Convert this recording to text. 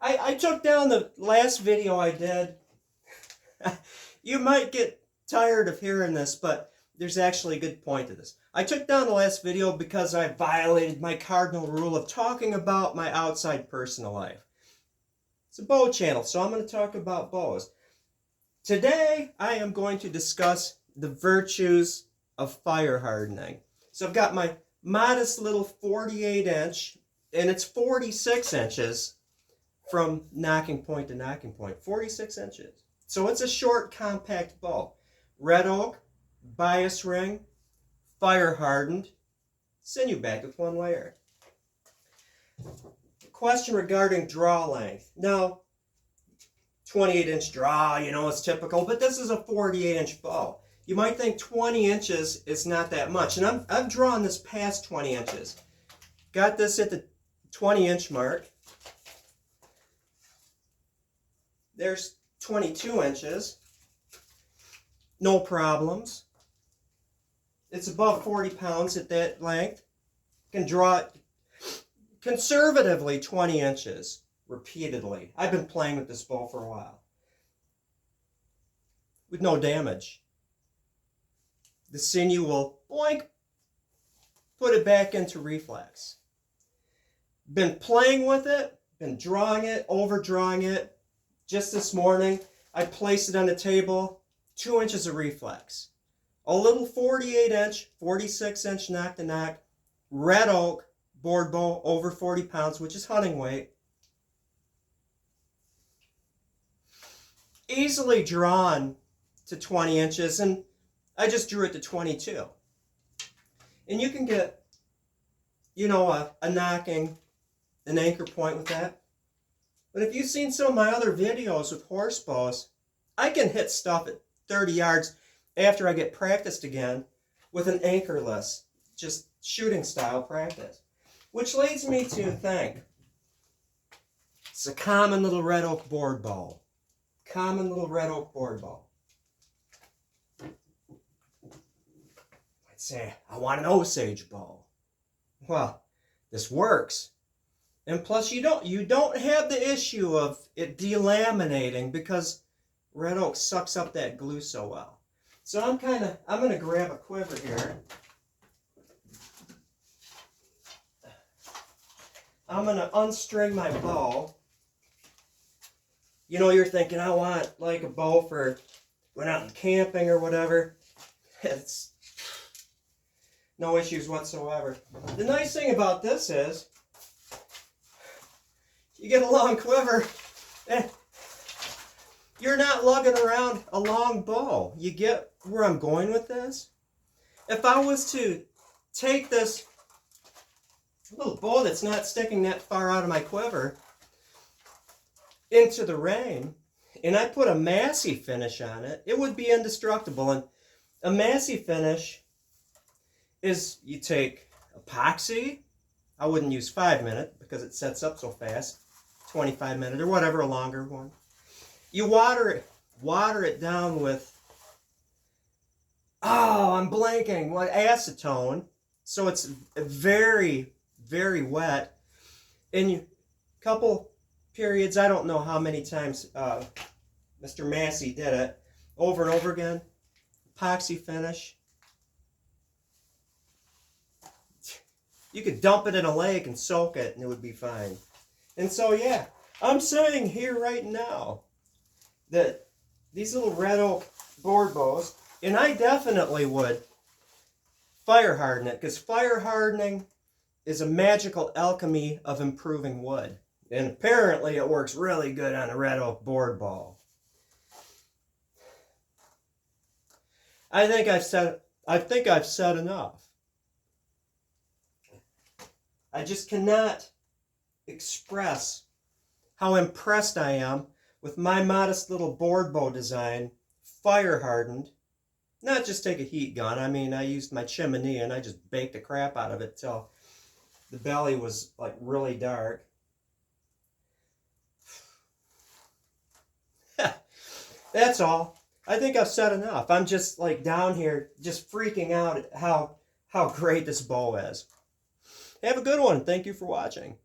I took down the last video I did. You might get tired of hearing this, but there's actually a good point to this. I took down the last video because I violated my cardinal rule of talking about my outside personal life. It's a bow channel, so I'm going to talk about bows. Today, I am going to discuss the virtues of fire hardening. So I've got my modest little 48 inch, and it's 46 inches from knocking point to knocking point. 46 inches. So it's a short, compact bow. Red oak, bias ring, fire hardened, sinew backed with one layer. Question regarding draw length. Now, 28 inch draw, you know, it's typical, but this is a 48 inch bow. You might think 20 inches is not that much, and I've drawn this past 20 inches. Got this at the 20 inch mark. There's 22 inches. No problems. It's above 40 pounds at that length. Can draw it conservatively 20 inches repeatedly. I've been playing with this bow for a while with no damage. The sinew will boink, put it back into reflex. Been playing with it, been drawing it, overdrawing it. Just this morning, I placed it on the table, 2 inches of reflex. A little 48 inch, 46 inch knock to knock, red oak board bow over 40 pounds, which is hunting weight. Easily drawn to 20 inches, and I just drew it to 22. And you can get, you know, a knocking, an anchor point with that. But if you've seen some of my other videos with horse bows, I can hit stuff at 30 yards after I get practiced again with an anchorless, just shooting style practice. Which leads me to think, it's a common little red oak board bow. Common little red oak board bow. I'd say, I want an Osage bow. Well, this works. And plus, you don't have the issue of it delaminating because red oak sucks up that glue so well. So I'm going to grab a quiver here. I'm going to unstring my bow. You know, you're thinking, I want like a bow for when out camping or whatever. It's no issues whatsoever. The nice thing about this is, you get a long quiver, you're not lugging around a long bow. You get where I'm going with this? If I was to take this little bow that's not sticking that far out of my quiver into the rain, and I put a massy finish on it, it would be indestructible. And a massy finish is, you take epoxy. I wouldn't use 5-minute because it sets up so fast. 25-minute or whatever, a longer one. You water it down with, I'm blanking, what, acetone. So it's very, very wet. In a couple periods, I don't know how many times Mr. Massey did it, over and over again. Epoxy finish. You could dump it in a lake and soak it and it would be fine. And so, yeah, I'm saying here right now that these little red oak board bows, and I definitely would fire harden it, because fire hardening is a magical alchemy of improving wood. And apparently it works really good on a red oak board bow. I think I've said enough. I just cannot express how impressed I am with my modest little board bow design, fire hardened. Not just take a heat gun. I mean, I used my chimney and I just baked the crap out of it till the belly was like really dark. That's all. I think I've said enough. I'm just like down here just freaking out at how great this bow is. Have a good one. Thank you for watching.